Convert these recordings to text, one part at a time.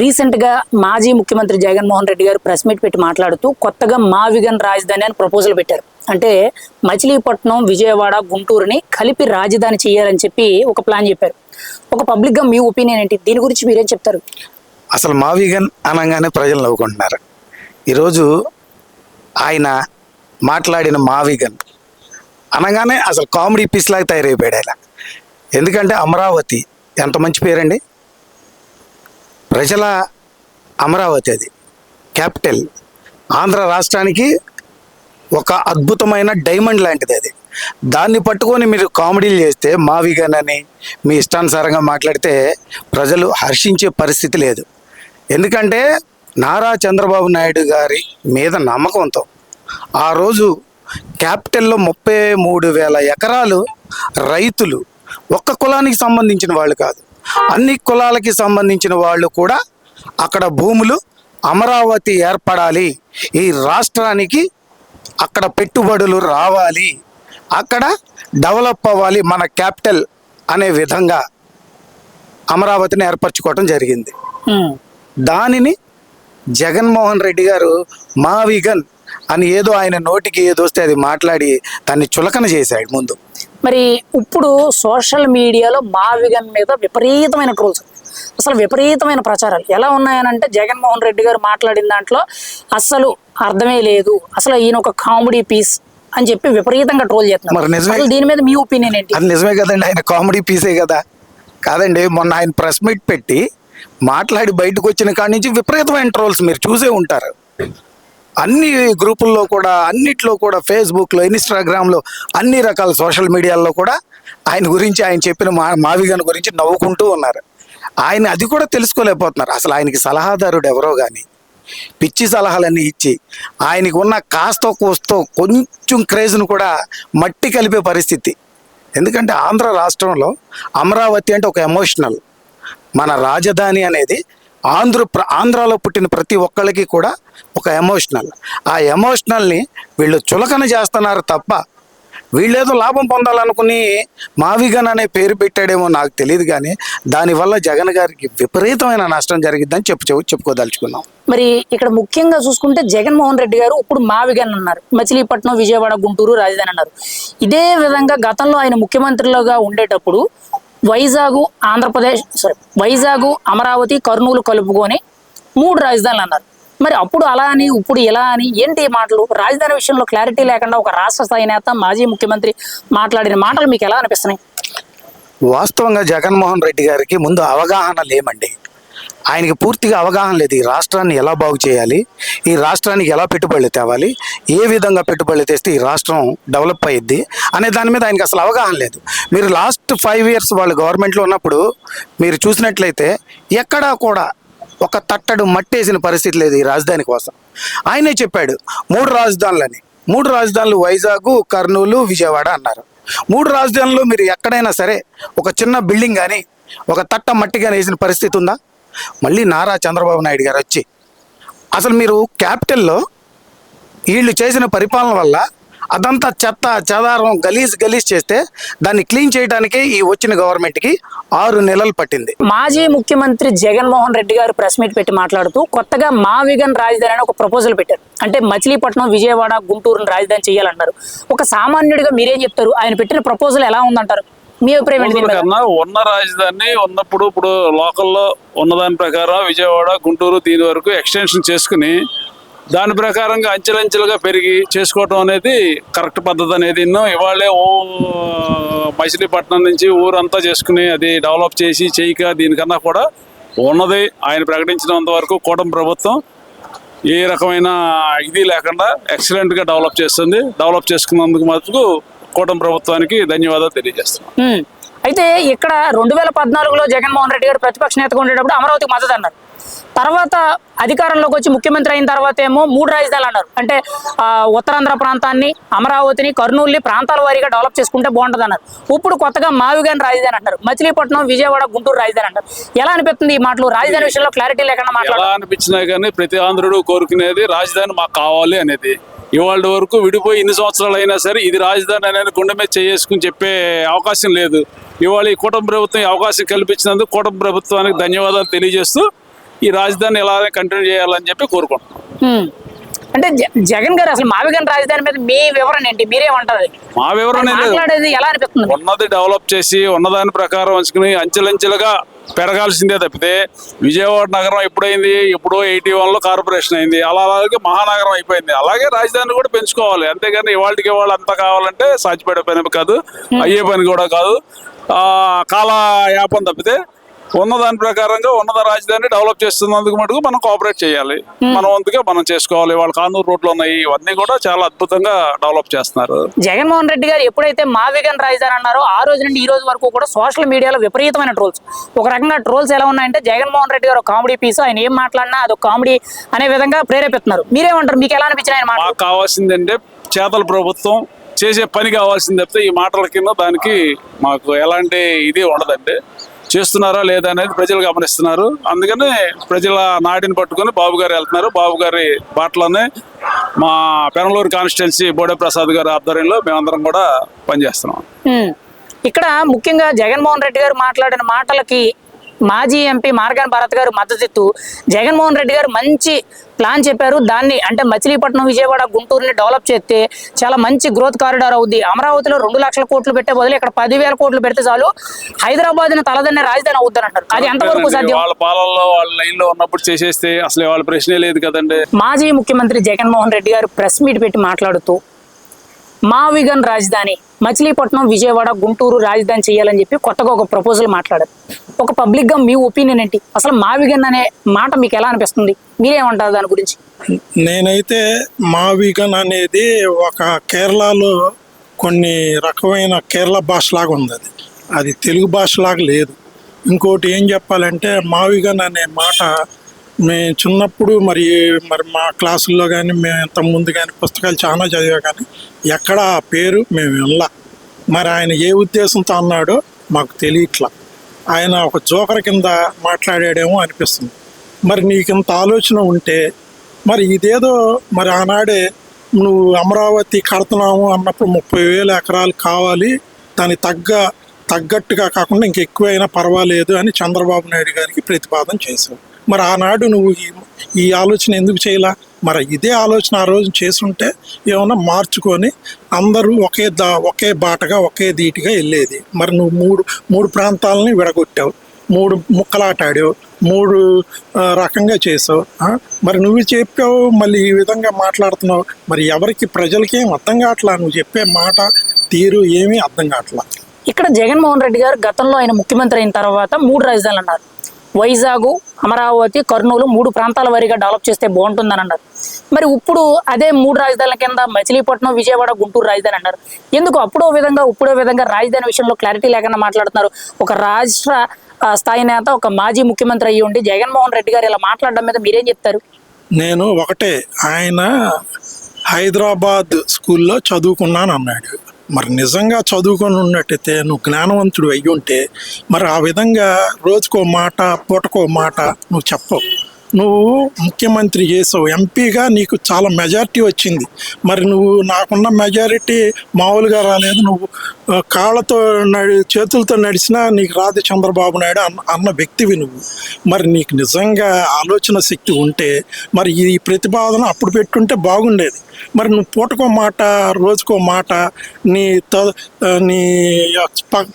రీసెంట్గా మాజీ ముఖ్యమంత్రి జగన్మోహన్ రెడ్డి గారు ప్రెస్ మీట్ పెట్టి మాట్లాడుతూ కొత్తగా మావిగన్ రాజధాని అని ప్రపోజల్ పెట్టారు. అంటే మచిలీపట్నం, విజయవాడ, గుంటూరుని కలిపి రాజధాని చేయాలని చెప్పి ఒక ప్లాన్ చెప్పారు. ఒక పబ్లిక్గా మీ ఒపీనియన్ ఏంటి? దీని గురించి మీరేం చెప్తారు? అసలు మావిగన్ అనగానే ప్రజలు నవ్వుకుంటున్నారు. ఈరోజు ఆయన మాట్లాడిన మావిగన్ అనగానే అసలు కామెడీ పీస్ లాగా తయారైపోయాడు ఆయన. ఎందుకంటే అమరావతి ఎంత మంచి పేరండి, ప్రజల అమరావతి, అది క్యాపిటల్, ఆంధ్ర రాష్ట్రానికి ఒక అద్భుతమైన డైమండ్ లాంటిది అది. దాన్ని పట్టుకొని మీరు కామెడీలు చేస్తే మావిగన్ అని మీ ఇష్టానుసారంగా మాట్లాడితే ప్రజలు హర్షించే పరిస్థితి లేదు. ఎందుకంటే నారా చంద్రబాబు నాయుడు గారి మీద నమ్మకంతో ఆ రోజు క్యాపిటల్లో 33,000 ఎకరాలు రైతులు, ఒక్క కులానికి సంబంధించిన వాళ్ళు కాదు, అన్ని కులాలకి సంబంధించిన వాళ్ళు కూడా అక్కడ భూములు అమరావతి ఏర్పడాలి, ఈ రాష్ట్రానికి అక్కడ పెట్టుబడులు రావాలి, అక్కడ డెవలప్ అవ్వాలి మన క్యాపిటల్ అనే విధంగా అమరావతిని ఏర్పరచుకోవటం జరిగింది. దానిని జగన్మోహన్ రెడ్డి గారు మావిగన్ అని ఏదో ఆయన నోటికి ఏదొస్తే అది మాట్లాడి దాన్ని చులకన చేశాడు ముందు. మరి ఇప్పుడు సోషల్ మీడియాలో మావిగన్ మీద విపరీతమైన ట్రోల్స్, అసలు విపరీతమైన ప్రచారాలు ఎలా ఉన్నాయనంటే జగన్మోహన్ రెడ్డి గారు మాట్లాడిన దాంట్లో అస్సలు అర్థమే లేదు, అసలు ఈయన ఒక కామెడీ పీస్ అని చెప్పి విపరీతంగా ట్రోల్ చేస్తున్నారు. దీని మీద మీ ఒపీనియన్ ఏంటి? అది నిజమే కదండి, ఆయన కామెడీ పీసే కదా. కాదండి, మొన్న ఆయన ప్రెస్ మీట్ పెట్టి మాట్లాడి బయటకు వచ్చిన కాడి నుంచి విపరీతమైన ట్రోల్స్ మీరు చూసే ఉంటారు. అన్ని గ్రూపుల్లో కూడా, అన్నిట్లో కూడా, ఫేస్బుక్లో, ఇన్స్టాగ్రామ్లో, అన్ని రకాల సోషల్ మీడియాల్లో కూడా ఆయన గురించి, ఆయన చెప్పిన మావిగన్ గురించి నవ్వుకుంటూ ఉన్నారు. ఆయన అది కూడా తెలుసుకోలేకపోతున్నారు. అసలు ఆయనకి సలహాదారుడు ఎవరో కానీ పిచ్చి సలహాలన్నీ ఇచ్చి ఆయనకు ఉన్న కాస్తో కోస్తో కొంచెం క్రేజ్ను కూడా మట్టి కలిపే పరిస్థితి. ఎందుకంటే ఆంధ్ర రాష్ట్రంలో అమరావతి అంటే ఒక ఎమోషనల్, మన రాజధాని అనేది ఆంధ్రాలో పుట్టిన ప్రతి ఒక్కళ్ళకి కూడా ఒక ఎమోషనల్. ఆ ఎమోషనల్ని వీళ్ళు చులకన చేస్తున్నారు తప్ప వీళ్ళేదో లాభం పొందాలనుకుని మావిగన్ అనే పేరు పెట్టాడేమో నాకు తెలియదు, కానీ దానివల్ల జగన్ గారికి విపరీతమైన నష్టం జరిగిద్దని చెప్పుకోదలుచుకున్నాం. మరి ఇక్కడ ముఖ్యంగా చూసుకుంటే జగన్మోహన్ రెడ్డి గారు ఇప్పుడు మావిగన్ అన్నారు, మచిలీపట్నం, విజయవాడ, గుంటూరు రాజధాని అన్నారు. ఇదే విధంగా గతంలో ఆయన ముఖ్యమంత్రిలోగా ఉండేటప్పుడు వైజాగ్, అమరావతి, కర్నూలు కలుపుకొని 3 రాజధానులు అన్నారు. మరి అప్పుడు అలా అని ఇప్పుడు ఇలా అని ఏంటి మాటలు? రాజధాని విషయంలో క్లారిటీ లేకుండా ఒక రాష్ట్ర స్థాయి నేత, మాజీ ముఖ్యమంత్రి మాట్లాడిన మాటలు మీకు ఎలా అనిపిస్తున్నాయి? వాస్తవంగా జగన్మోహన్ రెడ్డి గారికి ముందు అవగాహన లేమండి. ఆయనకి పూర్తిగా అవగాహన లేదు. ఈ రాష్ట్రాన్ని ఎలా బాగు చేయాలి, ఈ రాష్ట్రానికి ఎలా పెట్టుబడులు తేవాలి, ఏ విధంగా పెట్టుబడులు తెస్తే ఈ రాష్ట్రం డెవలప్ అయ్యిద్ది అనే దాని మీద ఆయనకి అసలు అవగాహన లేదు. మీరు లాస్ట్ 5 years వాళ్ళు గవర్నమెంట్లో ఉన్నప్పుడు మీరు చూసినట్లయితే ఎక్కడా కూడా ఒక తట్టడు మట్టేసిన పరిస్థితి లేదు ఈ రాజధాని కోసం. ఆయనే చెప్పాడు 3 రాజధానులని. 3 రాజధానులు వైజాగ్, కర్నూలు, విజయవాడ అన్నారు. 3 రాజధానులు మీరు ఎక్కడైనా సరే ఒక చిన్న బిల్డింగ్ కానీ, ఒక తట్ట మట్టి కానీ వేసిన పరిస్థితి ఉందా? మళ్ళీ నారా చంద్రబాబు నాయుడు గారు వచ్చి అసలు మీరు క్యాపిటల్లో వీళ్ళు చేసిన పరిపాలన వల్ల అదంతా చెత్త చెదారం గలీజ్ చేస్తే దాన్ని క్లీన్ చేయడానికే ఈ వచ్చిన గవర్నమెంట్కి 6 నెలలు పట్టింది. మాజీ ముఖ్యమంత్రి జగన్మోహన్ రెడ్డి గారు ప్రెస్ మీట్ పెట్టి మాట్లాడుతూ కొత్తగా మావిగన్ రాజధాని అని ఒక ప్రపోజల్ పెట్టారు. అంటే మచిలీపట్నం, విజయవాడ, గుంటూరుని రాజధాని చేయాలన్నారు. ఒక సామాన్యుడిగా మీరేం చెప్తారు? ఆయన పెట్టిన ప్రపోజల్ ఎలా ఉందంటారు? మీ అభిప్రాయం ఏంటి? ఉన్న రాజధాని ఉన్నప్పుడు ఇప్పుడు లోకల్లో ఉన్నదాని ప్రకారం విజయవాడ, గుంటూరు దీని వరకు ఎక్స్టెన్షన్ చేసుకుని దాని ప్రకారంగా అంచెలంచెలుగా పెరిగి చేసుకోవటం అనేది కరెక్ట్ పద్ధతి అనేది ఇవాళే మచిలీపట్నం నుంచి ఊరంతా చేసుకుని అది డెవలప్ చేయక దీనికన్నా కూడా ఉన్నది ఆయన ప్రకటించినంత వరకు కూటమి ప్రభుత్వం ఏ రకమైన ఇది లేకుండా ఎక్సలెంట్గా డెవలప్ చేస్తుంది. డెవలప్ చేసుకున్నందుకు మటుకు కూటమి ప్రభుత్వానికి ధన్యవాదాలు తెలియజేస్తున్నాం. అయితే ఇక్కడ 2014లో జగన్మోహన్ రెడ్డి గారు ప్రతిపక్ష నేతగా ఉండేటప్పుడు అమరావతికి మద్దతు అన్నారు. తర్వాత అధికారంలోకి వచ్చి ముఖ్యమంత్రి అయిన తర్వాత ఏమో 3 రాజధానులు అన్నారు. అంటే ఉత్తరాంధ్ర ప్రాంతాన్ని, అమరావతిని, కర్నూలుని ప్రాంతాల వారీగా డెవలప్ చేసుకుంటే బాగుంటుంది అన్నారు. ఇప్పుడు కొత్తగా మావిగన్ రాజధాని అంటారు, మచిలీపట్నం, విజయవాడ, గుంటూరు రాజధాని అంటారు. ఎలా అనిపిస్తుంది ఈ మాటలు? రాజధాని విషయంలో క్లారిటీ లేకుండా మాట్లాడారు. ఎలా అనిపించినా కానీ ప్రతి ఆంధ్రుడు కోరుకునేది రాజధాని మాకు కావాలి అనేది. ఇవాళ వరకు విడిపోయి ఇన్ని సంవత్సరాలు అయినా సరే ఇది రాజధాని అనేది గుండె మీద చేసుకుని చెప్పే అవకాశం లేదు. ఇవాళ ఈ కూటమి ప్రభుత్వం అవకాశం కల్పించినందుకు కూటమి ప్రభుత్వానికి ధన్యవాదాలు తెలియజేస్తూ ఈ రాజధాని ఇలానే కంటిన్యూ చేయాలని చెప్పి కోరుకుంటున్నాం. హ్మ్. అంటే జగన్ గారు అసలు మావిగన్ రాజధాని మీద మీ వివరణ ఏంటి, మీరేమంటారు? మా వివరణ లేదు, మాట్లాడేది ఎలా అనిపిస్తుంది? ఉన్నది డెవలప్ చేసి ఉన్నదాని ప్రకారం వచ్చుకుని అంచెలంచెలుగా పెరగాల్సిందే తప్పితే విజయవాడ నగరం ఎప్పుడైంది, ఎప్పుడో 81లో కార్పొరేషన్ అయింది, అలాగే మహానగరం అయిపోయింది. అలాగే రాజధాని కూడా పెంచుకోవాలి, అంతేగాని ఇవాళకి ఇవాళ అంతా కావాలంటే సాధ్యపడే పని కాదు, అయ్యే పని కూడా కాదు. కాల యాపం తప్పితే ఉన్నదాని ప్రకారంగా ఉన్నత రాజధాని డెవలప్ చేస్తున్నందుకు మటుకు మనం కోఆపరేట్ చేయాలి, మన వంతుగా మనం చేసుకోవాలి. వాళ్ళ కానూరు రోడ్లు ఉన్నాయి, ఇవన్నీ కూడా చాలా అద్భుతంగా డెవలప్ చేస్తున్నారు. జగన్మోహన్ రెడ్డి గారు ఎప్పుడైతే మావిగన్ రాజధాని అన్నారో ఆ రోజు నుండి ఈ రోజు వరకు కూడా సోషల్ మీడియాలో విపరీతమైన ట్రోల్స్. ఒక రకంగా ట్రోల్స్ ఎలా ఉన్నాయంటే జగన్మోహన్ రెడ్డి గారు ఒక కామెడీ పీస్, ఆయన ఏం మాట్లాడినా అదొక కామెడీ అనే విధంగా ప్రేరేపిస్తున్నారు. మీరేమంటారు, మీకు ఎలా అనిపించిన ఆయన మాట? మాకు కావాల్సిందంటే చేతల ప్రభుత్వం చేసే పని కావాల్సింది తప్పితే ఈ మాటల కింద దానికి మాకు ఎలాంటి ఇది ఉండదండి. చేస్తున్నారా లేదా అనేది ప్రజలు గమనిస్తున్నారు. అందుకని ప్రజల నాటిని పట్టుకుని బాబు గారు వెళ్తున్నారు. బాబు గారి బాటలోనే మా పెనలూరు కాన్స్టిట్యున్సీ బోడే ప్రసాద్ గారి ఆధ్వర్యంలో మేమందరం కూడా పనిచేస్తున్నాం. ఇక్కడ ముఖ్యంగా జగన్మోహన్ రెడ్డి గారు మాట్లాడిన మాటలకి మాజీ ఎంపీ మార్గాన్ భారత్ గారు మద్దతు. జగన్మోహన్ రెడ్డి గారు మంచి ప్లాన్ చెప్పారు, దాన్ని అంటే మచిలీపట్నం, విజయవాడ, గుంటూరుని డెవలప్ చేస్తే చాలా మంచి గ్రోత్ కారిడార్ అవుద్ది. అమరావతిలో 2 లక్షల కోట్లు పెట్టే బదులు ఇక్కడ 10,000 కోట్లు పెడితే చాలు హైదరాబాద్ ని తలదన్నే రాజధాని అవుద్దని అంటారు. అది ఎంతవరకు సాధ్యం? వాళ్ళ పాలనలో వాళ్ళ లైన్లో ఉన్నప్పుడు చేసేస్తే అసలు వాళ్ళ ప్రశ్నే లేదు కదండి. మాజీ ముఖ్యమంత్రి జగన్మోహన్ రెడ్డి గారు ప్రెస్ మీట్ పెట్టి మాట్లాడుతూ మావిగన్ రాజధాని మచిలీపట్నం, విజయవాడ, గుంటూరు రాజధాని చేయాలని చెప్పి కొత్తగా ఒక ప్రపోజల్ మాట్లాడారు. ఒక పబ్లిక్ గా మీ ఒపీనియన్ ఏంటి? అసలు మావిగన్ అనే మాట మీకు ఎలా అనిపిస్తుంది, మీరేమంటారు దాని గురించి? నేనైతే మావిగన్ అనేది ఒక కేరళలో కొన్ని రకమైన కేరళ భాషలాగా ఉంది, అది తెలుగు భాషలాగా లేదు. ఇంకోటి ఏం చెప్పాలంటే మావిగన్ అనే మాట మేము చిన్నప్పుడు మరి మా క్లాసుల్లో కానీ మేము ఇంతకుముందు కానీ పుస్తకాలు చాలా చదివా, కానీ ఎక్కడ ఆ పేరు మేము వినలా. మరి ఆయన ఏ ఉద్దేశంతో అన్నాడో మాకు తెలియట్లా. ఆయన ఒక జోకర్ కింద మాట్లాడాడేమో అనిపిస్తుంది. మరి నీకు ఇంత ఆలోచన ఉంటే మరి ఇదేదో మరి ఆనాడే నువ్వు అమరావతి కడుతున్నాము అన్నప్పుడు 30,000 ఎకరాలు కావాలి, దానికి తగ్గట్టుగా కాకుండా ఇంకెక్కువైనా పర్వాలేదు అని చంద్రబాబు నాయుడు గారికి ప్రతిపాదన చేశావు. మరి ఆనాడు నువ్వు ఈ ఆలోచన ఎందుకు చేయలా? మరి ఇదే ఆలోచన ఆ రోజు చేసుంటే ఏమన్నా మార్చుకొని అందరూ ఒకే బాటగా ఒకే ధీటుగా వెళ్ళేది. మరి నువ్వు మూడు ప్రాంతాలని విడగొట్టావు, 3 ముక్కలాటాడావు, 3 రకంగా చేసావు. మరి నువ్వు చెప్పావు, మళ్ళీ ఈ విధంగా మాట్లాడుతున్నావు. మరి ఎవరికి ప్రజలకి ఏం అర్థం కావట్లా, నువ్వు చెప్పే మాట తీరు ఏమీ అర్థం కావట్లా. ఇక్కడ జగన్మోహన్ రెడ్డి గారు గతంలో ఆయన ముఖ్యమంత్రి అయిన తర్వాత 3 రాజధానులు అన్నారు. వైజాగ్, అమరావతి, కర్నూలు 3 ప్రాంతాల వారీగా డెవలప్ చేస్తే బాగుంటుందని అన్నారు. మరి ఇప్పుడు అదే 3 రాజధానుల కింద మచిలీపట్నం, విజయవాడ, గుంటూరు రాజధాని అన్నారు. ఎందుకు అప్పుడో విధంగా రాజధాని విషయంలో క్లారిటీ లేకుండా మాట్లాడుతున్నారు? ఒక రాష్ట్ర స్థాయి నేత, ఒక మాజీ ముఖ్యమంత్రి అయ్యి ఉండి జగన్మోహన్ రెడ్డి గారు ఇలా మాట్లాడడం మీద మీరేం చెప్తారు? నేను ఒకటే, ఆయన హైదరాబాద్ స్కూల్లో చదువుకున్నాను అన్నాడు. మరి నిజంగా చదువుకొని ఉన్నట్టయితే నువ్వు జ్ఞానవంతుడు అయ్యి ఉంటే మరి ఆ విధంగా రోజుకో మాట పూటకో మాట నువ్వు చెప్పవు. నువ్వు ముఖ్యమంత్రి చేసావు, ఎంపీగా నీకు చాలా మెజారిటీ వచ్చింది. మరి నువ్వు నాకున్న మెజారిటీ మామూలుగా రాలేదు. నువ్వు కాళ్ళతో చేతులతో నడిచినా నీకు రాదు చంద్రబాబు నాయుడు అన్న వ్యక్తివి నువ్వు. మరి నీకు నిజంగా ఆలోచన శక్తి ఉంటే మరి ఈ ప్రతిపాదన అప్పుడు పెట్టుంటే బాగుండేది. మరి నువ్వు పూటకో మాట రోజుకో మాట నీ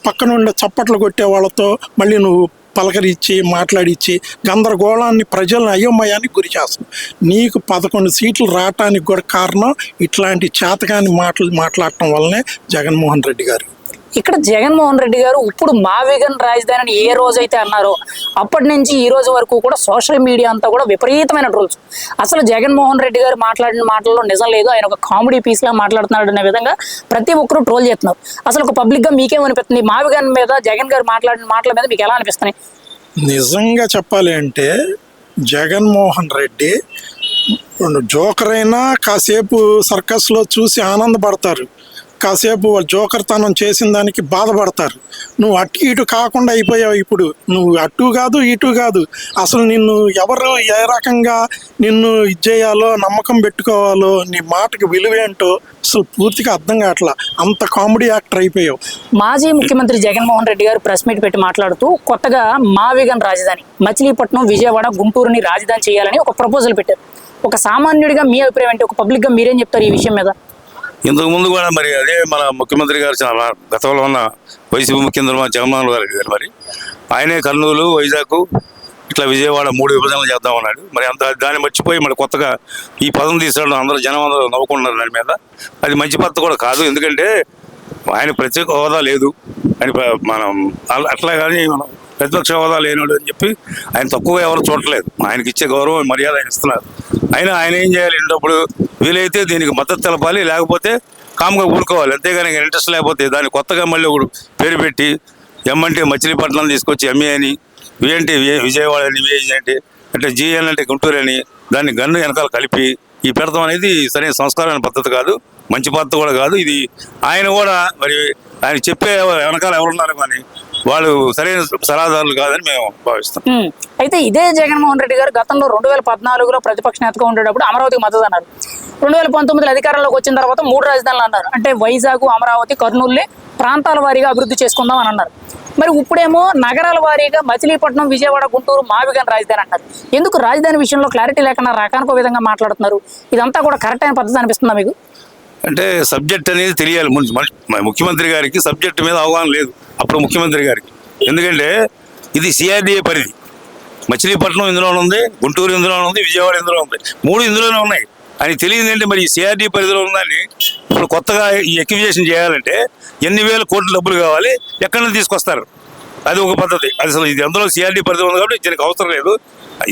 పక్కన ఉండే చప్పట్లు కొట్టే వాళ్ళతో మళ్ళీ నువ్వు పలకరించి మాట్లాడించి గందరగోళాన్ని ప్రజలను అయోమయానికి గురి చేస్తున్నావు. నీకు 11 సీట్లు రావటానికి కూడా కారణం ఇట్లాంటి చేతకాని మాటలు మాట్లాడటం వల్లనే జగన్మోహన్ రెడ్డి గారు. ఇక్కడ జగన్మోహన్ రెడ్డి గారు ఇప్పుడు మావిగన్ రాజధానిని ఏ రోజైతే అన్నారో అప్పటి నుంచి ఈ రోజు వరకు కూడా సోషల్ మీడియా అంతా కూడా విపరీతమైన ట్రోల్స్. అసలు జగన్మోహన్ రెడ్డి గారు మాట్లాడిన మాటల్లో నిజం లేదు, ఆయన ఒక కామెడీ పీస్ లా మాట్లాడుతున్నాడు అనే విధంగా ప్రతి ఒక్కరూ ట్రోల్ చేస్తున్నారు. అసలు ఒక పబ్లిక్ గా మీకేమనిపిస్తుంది? మావిగన్ మీద జగన్ గారు మాట్లాడిన మాటల మీద మీకు ఎలా అనిపిస్తున్నాయి? నిజంగా చెప్పాలి అంటే జగన్మోహన్ రెడ్డి జోకర్ అయినా కాసేపు సర్కస్లో చూసి ఆనందపడతారు. కాసేపు వాళ్ళు జోకర్తనం చేసిన దానికి బాధపడతారు. నువ్వు అటు ఇటు కాకుండా అయిపోయావు. ఇప్పుడు నువ్వు అటు కాదు ఇటు కాదు, అసలు నిన్ను ఎవరు ఏ రకంగా నిన్ను ఇది చేయాలో, నమ్మకం పెట్టుకోవాలో, నీ మాటకి విలువేంటో అసలు పూర్తిగా అర్థం కావట్లా. అంత కామెడీ యాక్టర్ అయిపోయావు. మాజీ ముఖ్యమంత్రి జగన్మోహన్ రెడ్డి గారు ప్రెస్ మీట్ పెట్టి మాట్లాడుతూ కొత్తగా మా విగన్ రాజధాని మచిలీపట్నం, విజయవాడ, గుంటూరుని రాజధాని చేయాలని ఒక ప్రపోజల్ పెట్టారు. ఒక సామాన్యుడిగా మీ అభిప్రాయం ఏంటి? ఒక పబ్లిక్ గా మీరేం చెప్తారు ఈ విషయం మీద? ఇంతకు ముందు కూడా మరి అదే మన ముఖ్యమంత్రి గారు చాలా గతంలో ఉన్న వైసీపీ ముఖ్యమంత్రి జగన్మోహన్ రెడ్డి గారు మరి ఆయనే కర్నూలు, వైజాగ్, ఇట్లా విజయవాడ 3 విభజనలు చేద్దాం అన్నాడు. మరి అంత దాన్ని మర్చిపోయి మరి కొత్తగా ఈ పదం తీసుకురావడం అందరూ జనం అందరూ నవ్వుకుంటున్నారు దాని మీద. అది మంచి పద్ధతి కూడా కాదు. ఎందుకంటే ఆయన ప్రత్యేక హోదా లేదు అని మనం అట్లా కానీ మనం ప్రతిపక్ష హోదా లేనాడు అని చెప్పి ఆయన తక్కువగా ఎవరు చూడట్లేదు. ఆయనకి ఇచ్చే గౌరవం, మర్యాద ఆయన ఇస్తున్నారు. ఆయన ఏం చేయాలి అన్నప్పుడు వీలైతే దీనికి మద్దతు తెలపాలి, లేకపోతే కామ్గా ఊరుకోవాలి. అంతేగాని ఇంట్రెస్ట్ లేకపోతే దాన్ని కొత్తగా మళ్ళీ ఒకడు పేరు పెట్టి ఎమ్మంటే మచిలీపట్నం తీసుకొచ్చి ఎంఏ అని, విఎంటే విజయవాడ అని, విఏజీ అంటే జిఎన్ అంటే గుంటూరు అని దాన్ని గన్ను వెనకాల కలిపి ఈ పెడతాం అనేది సరైన సంస్కారమైన పద్ధతి కాదు, మంచి పద్ధతి కూడా కాదు. ఇది ఆయన కూడా మరి ఆయన చెప్పే వెనకాల ఎవరున్నారు కానీ వాళ్ళు సరైన సలహాదారులు కాదని మేము భావిస్తాం. అయితే ఇదే జగన్మోహన్ రెడ్డి గారు గతంలో 2014లో ప్రతిపక్ష నేతగా ఉండేటప్పుడు అమరావతికి మద్దతు అన్నారు. 2019 అధికారంలోకి వచ్చిన తర్వాత 3 రాజధానులు అన్నారు. అంటే వైజాగ్, అమరావతి, కర్నూలు ప్రాంతాల వారీగా అభివృద్ధి చేసుకుందాం అని అన్నారు. మరి ఇప్పుడేమో నగరాల వారీగా మచిలీపట్నం, విజయవాడ, గుంటూరు మావిగన్ రాజధాని అంటారు. ఎందుకు రాజధాని విషయంలో క్లారిటీ లేకుండా రకానికో విధంగా మాట్లాడుతున్నారు? ఇదంతా కూడా కరెక్ట్ అయిన పద్ధతి అనిపిస్తుందా మీకు? అంటే సబ్జెక్ట్ అనేది తెలియాలి. ముఖ్యమంత్రి గారికి సబ్జెక్ట్ మీద అవగాహన లేదు అప్పుడు ముఖ్యమంత్రి గారికి. ఎందుకంటే ఇది సిఆర్డీఏ పరిధి. మచిలీపట్నం ఇందులోనే ఉంది, గుంటూరు ఇందులోనే ఉంది, విజయవాడ ఇందులో ఉంది, 3 ఇందులోనే ఉన్నాయి. అని తెలియదు ఏంటంటే మరి ఈ సిఆర్డీ పరిధిలో ఉందని ఇప్పుడు కొత్తగా ఈ ఎక్విజేషన్ చేయాలంటే ఎన్ని వేల కోట్ల డబ్బులు కావాలి, ఎక్కడి నుంచి తీసుకొస్తారు? అది ఒక పద్ధతి. అది అసలు ఇది అందులో సిఆర్డీ పరిధిలో ఉంది కాబట్టి దీనికి అవసరం లేదు.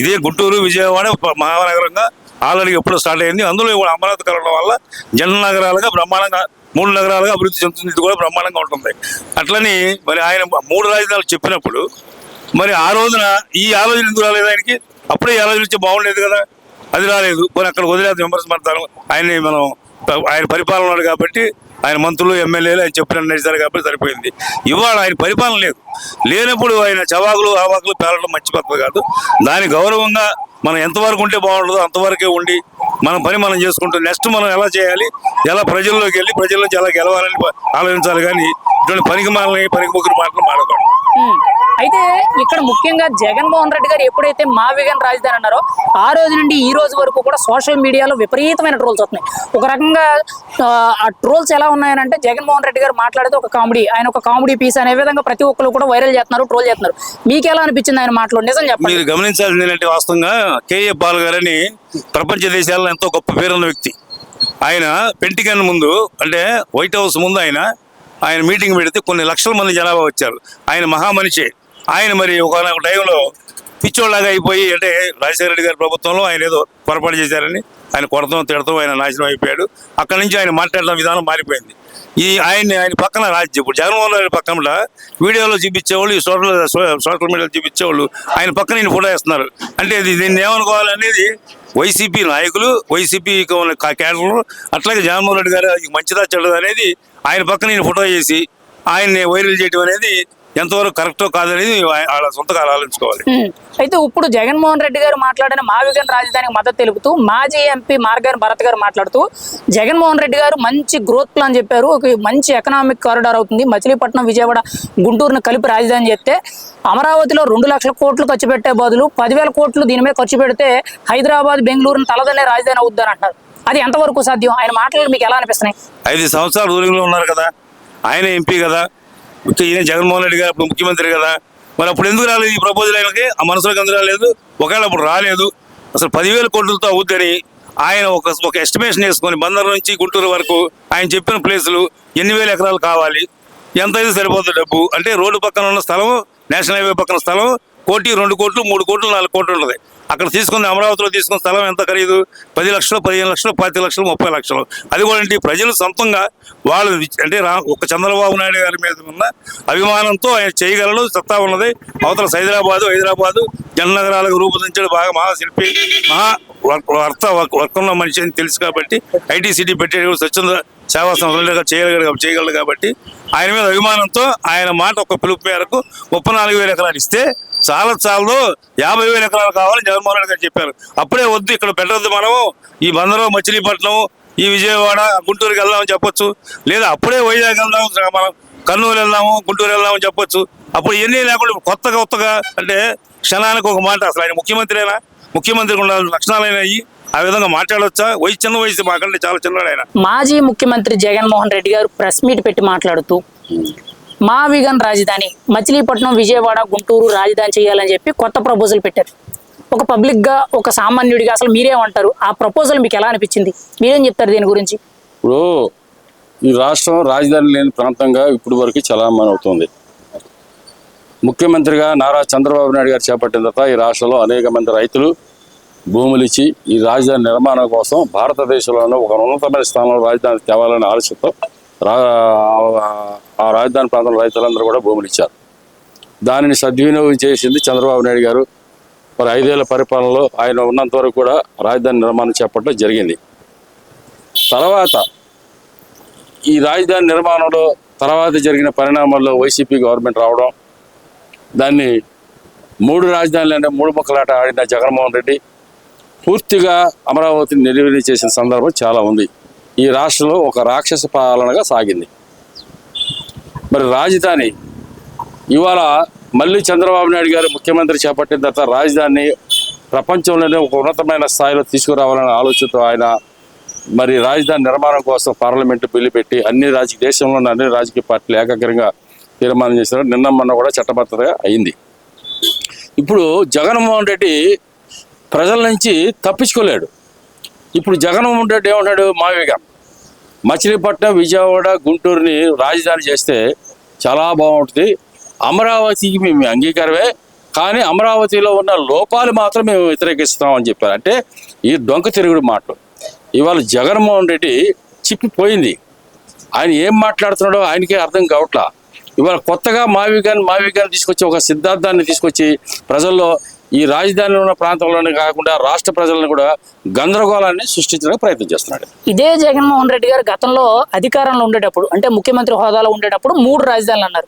ఇదే గుంటూరు, విజయవాడ మహానగరంగా ఆల్రెడీ ఎప్పుడో స్టార్ట్ అయింది. అందులో ఇప్పుడు అమరావతి కలవడం వల్ల జన నగరాలుగా బ్రహ్మాండంగా 3 నగరాలుగా అభివృద్ధి చెందుతుంది. ఇది కూడా బ్రహ్మాండంగా ఉంటుంది. అట్లని మరి ఆయన 3 రాజధానులు చెప్పినప్పుడు మరి ఆ రోజున ఈ ఆలోచన ఎందుకు రాలేదు ఆయనకి? అప్పుడే ఈ ఆలోచన ఇచ్చే బాగుండేది కదా, అది రాలేదు. మరి అక్కడ వదిలేదు విమర్శపడతాను. ఆయన్ని మనం ఆయన పరిపాలన ఉన్నాడు కాబట్టి ఆయన మంత్రులు, ఎమ్మెల్యేలు ఆయన చెప్పిన నడిచారు కాబట్టి సరిపోయింది. ఇవాళ ఆయన పరిపాలన లేదు. లేనప్పుడు ఆయన చవాకులు, ఆవాకులు పేరడం మంచి పద్ధతి కాదు. దాని గౌరవంగా మనం ఎంతవరకు ఉంటే బాగుంటుందో అంతవరకే ఉండి మన పని మనం చేసుకుంటూ నెక్స్ట్ మనం ఎలా చేయాలి, ఎలా ప్రజల్లోకి వెళ్ళి ప్రజల నుంచి ఎలా గెలవాలని ఆలోచించాలి. కానీ ఇటువంటి పనికి ముగ్గురు మాటలు మాట్లాడకూడదు. అయితే ఇక్కడ ముఖ్యంగా జగన్మోహన్ రెడ్డి గారు ఎప్పుడైతే మా విగన్ రాజధాని అన్నారో ఆ రోజు నుండి ఈ రోజు వరకు కూడా సోషల్ మీడియాలో విపరీతమైన ట్రోల్స్ వస్తున్నాయి. ఒక రకంగా ఆ ట్రోల్స్ ఎలా ఉన్నాయనంటే జగన్మోహన్ రెడ్డి గారు మాట్లాడితే ఒక కామెడీ, ఆయన ఒక కామెడీ పీస్ అనే విధంగా ప్రతి ఒక్కరు కూడా వైరల్ చేస్తున్నారు, ట్రోల్ చేస్తున్నారు. మీకు ఎలా అనిపించింది ఆయన మాటలు? నిజం చెప్పండి. మీరు గమనించాల్సింది ఏంటంటే వాస్తవంగా కేఏ పాల్ గారని ప్రపంచ దేశాల్లో ఎంతో గొప్ప పేరున్న వ్యక్తి. ఆయన పెంటిగన్ ముందు అంటే వైట్ హౌస్ ముందు ఆయన మీటింగ్ పెడితే కొన్ని లక్షల మంది జనాభా వచ్చారు. ఆయన మహామనిషి. ఆయన మరి ఒక టైంలో పిచ్చోళ్ళలాగా అయిపోయి అంటే రాజశేఖర రెడ్డి గారి ప్రభుత్వంలో ఆయన ఏదో పొరపాటు చేశారని ఆయన కొడతాం తిడతాం ఆయన నాశనం అయిపోయాడు. అక్కడి నుంచి ఆయన మాట్లాడడం విధానం మారిపోయింది. ఆయన పక్కన ఇప్పుడు జగన్మోహన్ రెడ్డి పక్కన వీడియోలో చూపించేవాళ్ళు, ఈ సోషల్ మీడియాలో చూపించేవాళ్ళు ఆయన పక్కన ఈయన ఫోటో వేస్తున్నారు. అంటే దీన్ని ఏమనుకోవాలనేది వైసీపీ నాయకులు, వైసీపీకి ఉన్న క్యాడర్లు, అట్లాగే జగన్మోహన్ రెడ్డి గారు మంచిదా చెడ్డదా అనేది ఆయన పక్కన ఈయన ఫోటో వేసి ఆయన్ని వైరల్ చేయడం అనేది ఎంతవరకు కరెక్టో కాదనేది వాళ్ళ సొంతగా ఆలోచించుకోవాలి. అయితే ఇప్పుడు జగన్మోహన్ రెడ్డి గారు మాట్లాడిన మా విగన్ రాజధానికి మద్దతు తెలుపుతూ మాజీ ఎంపీ మార్గాని భరత్ గారు మాట్లాడుతూ జగన్మోహన్ రెడ్డి గారు మంచి గ్రోత్ ప్లాన్ చెప్పారు, ఒక మంచి ఎకనామిక్ కారిడార్ అవుతుంది, మచిలీపట్నం, విజయవాడ, గుంటూరును కలిపి రాజధాని చెప్తే అమరావతిలో 2 లక్షల కోట్లు ఖర్చు పెట్టే బదులు 10,000 కోట్లు దీని మీద ఖర్చు పెడితే హైదరాబాద్, బెంగళూరును తలదన్నే రాజధాని అవుద్దని అంటారు. అది ఎంతవరకు సాధ్యం? ఆయన మాటలు మీకు ఎలా అనిపిస్తున్నాయి? 5 సంవత్సరాలు దూరంలో ఉన్నారు కదా, ఆయన ఎంపీ కదా, ఈయన జగన్మోహన్ రెడ్డి గారు అప్పుడు ముఖ్యమంత్రి కదా, మరి అప్పుడు ఎందుకు రాలేదు ఈ ప్రపోజల్? ఆయనకి ఆ మనసులోకి ఎందుకు రాలేదు? ఒకవేళ అప్పుడు రాలేదు అసలు 10,000 కోట్లతో అవుద్దని ఆయన ఒక ఎస్టిమేషన్ వేసుకొని బందర్ నుంచి గుంటూరు వరకు ఆయన చెప్పిన ప్లేసులు ఎన్ని వేల ఎకరాలు కావాలి, ఎంత అయితే సరిపోతుంది డబ్బు అంటే రోడ్డు పక్కన ఉన్న స్థలం, నేషనల్ హైవే పక్కన స్థలం 1 కోటి, 2 కోట్లు, 3 కోట్లు, 4 కోట్లు ఉంటుంది. అక్కడ తీసుకున్న అమరావతిలో తీసుకున్న స్థలం ఎంత ఖరీదు? 10 లక్షలు, 15 లక్షలు, 25 లక్షలు, 30 లక్షలు. అది కూడా ఏంటి ప్రజలు సొంతంగా వాళ్ళు అంటే ఒక చంద్రబాబు నాయుడు గారి మీద ఉన్న అభిమానంతో ఆయన చేయగలడు, సత్తా ఉన్నది. అవతల హైదరాబాదు జన నగరాలకు రూపొందించాడు బాగా మహాశిల్పి, వర్క్ ఉన్న మనిషి అని తెలుసు కాబట్టి ఐటీసీటీ పెట్టేది స్వచ్ఛంద సేవా సంస్థలుగా చేయగలరు కాబట్టి ఆయన మీద అభిమానంతో ఆయన మాట ఒక పిలుపు మేరకు 34,000 ఎకరాలు ఇస్తే చాలదు 50,000 ఎకరాలు కావాలని జగన్మోహన్ రెడ్డి గారు చెప్పారు. అప్పుడే వద్దు ఇక్కడ పెట్టద్దు, మనము ఈ బందరు మచిలీపట్నం ఈ విజయవాడ గుంటూరుకి వెళ్దామని చెప్పొచ్చు, లేదా అప్పుడే వైజాగ్ వెళ్దాం, మనం కర్నూలు వెళ్దాము గుంటూరు వెళ్దామని చెప్పొచ్చు. అప్పుడు ఇవన్నీ లేకుండా కొత్తగా అంటే క్షణానికి ఒక మాట. అసలు ఆయన ముఖ్యమంత్రికి ఉండాల్సిన లక్షణాలైనవి. ఆ విధంగా మాట్లాడవచ్చా? చిన్న వయసు మాకంటే చాలా చిన్నవాడు ఆయన. మాజీ ముఖ్యమంత్రి జగన్మోహన్ రెడ్డి గారు ప్రెస్ మీట్ పెట్టి మాట్లాడుతూ మా విగన్ రాజధాని మచిలీపట్నం విజయవాడ గుంటూరు రాజధాని చేయాలని చెప్పి కొత్త ప్రపోజల్ పెట్టారు. ఒక పబ్లిక్ గా ఒక సామాన్యుడిగా అసలు మీరేమంటారు? ఆ ప్రపోజల్ మీకు ఎలా అనిపించింది? మీరేం చెప్తారు దీని గురించి? ఇప్పుడు ఈ రాష్ట్రం రాజధాని లేని ప్రాంతంగా ఇప్పుడు వరకు చలామణి అవుతుంది. ముఖ్యమంత్రిగా నారా చంద్రబాబు నాయుడు గారు చేపట్టిన తర్వాత ఈ రాష్ట్రంలో అనేక మంది రైతులు భూములు ఇచ్చి ఈ రాజధాని నిర్మాణం కోసం భారతదేశంలోనే ఒక ఉన్నతమైన స్థానంలో రాజధాని తేవాలనే ఆలోచనతో ఆ రాజధాని ప్రాంతంలో రైతులందరూ కూడా భూములు ఇచ్చారు. దానిని సద్వినియోగం చేసింది చంద్రబాబు నాయుడు గారు. మరి 5 ఏళ్ల పరిపాలనలో ఆయన ఉన్నంత వరకు కూడా రాజధాని నిర్మాణం చేపట్టడం జరిగింది. తర్వాత ఈ రాజధాని నిర్మాణంలో తర్వాత జరిగిన పరిణామాల్లో వైసీపీ గవర్నమెంట్ రావడం, దాన్ని 3 రాజధానులు 3 ముక్కలాట ఆడిన జగన్మోహన్ రెడ్డి పూర్తిగా అమరావతిని నిర్వీర్యం చేసిన సందర్భం చాలా ఉంది. ఈ రాష్ట్రంలో ఒక రాక్షస పాలనగా సాగింది. మరి రాజధాని ఇవాళ మళ్ళీ చంద్రబాబు నాయుడు గారు ముఖ్యమంత్రి చేపట్టిన తర్వాత రాజధానిని ప్రపంచంలోనే ఒక ఉన్నతమైన స్థాయిలో తీసుకురావాలనే ఆలోచనతో ఆయన మరి రాజధాని నిర్మాణం కోసం పార్లమెంటు బిల్లు పెట్టి దేశంలోని అన్ని రాజకీయ పార్టీలు ఏకాగ్రంగా తీర్మానం చేసినారు. నిన్న మొన్న కూడా చట్టబద్ధంగా అయింది. ఇప్పుడు జగన్మోహన్ రెడ్డి ప్రజల నుంచి తప్పించుకోలేడు. ఇప్పుడు జగన్మోహన్ రెడ్డి ఏమన్నాడు? మావిగా మచిలీపట్నం విజయవాడ గుంటూరుని రాజధాని చేస్తే చాలా బాగుంటుంది, అమరావతికి మేము అంగీకారమే, కానీ అమరావతిలో ఉన్న లోపాలు మాత్రం మేము వ్యతిరేకిస్తామని చెప్పారు. అంటే ఈ డొంక తిరుగుడు మాటలు. ఇవాళ జగన్మోహన్ రెడ్డి చిప్పిపోయింది. ఆయన ఏం మాట్లాడుతున్నాడో ఆయనకే అర్థం కావట్లా. ఇవాళ కొత్తగా మావిగాన్ని తీసుకొచ్చి ఒక సిద్ధాంతాన్ని తీసుకొచ్చి ప్రజల్లో ఈ రాజధానిలో ఉన్న ప్రాంతంలోనే కాకుండా రాష్ట్ర ప్రజలను కూడా గందరగోళాన్ని సృష్టించడానికి ప్రయత్నం చేస్తున్నాడు. ఇదే జగన్మోహన్ రెడ్డి గారు గతంలో అధికారంలో ఉండేటప్పుడు, అంటే ముఖ్యమంత్రి హోదాలో ఉండేటప్పుడు 3 రాజధానులు అన్నారు.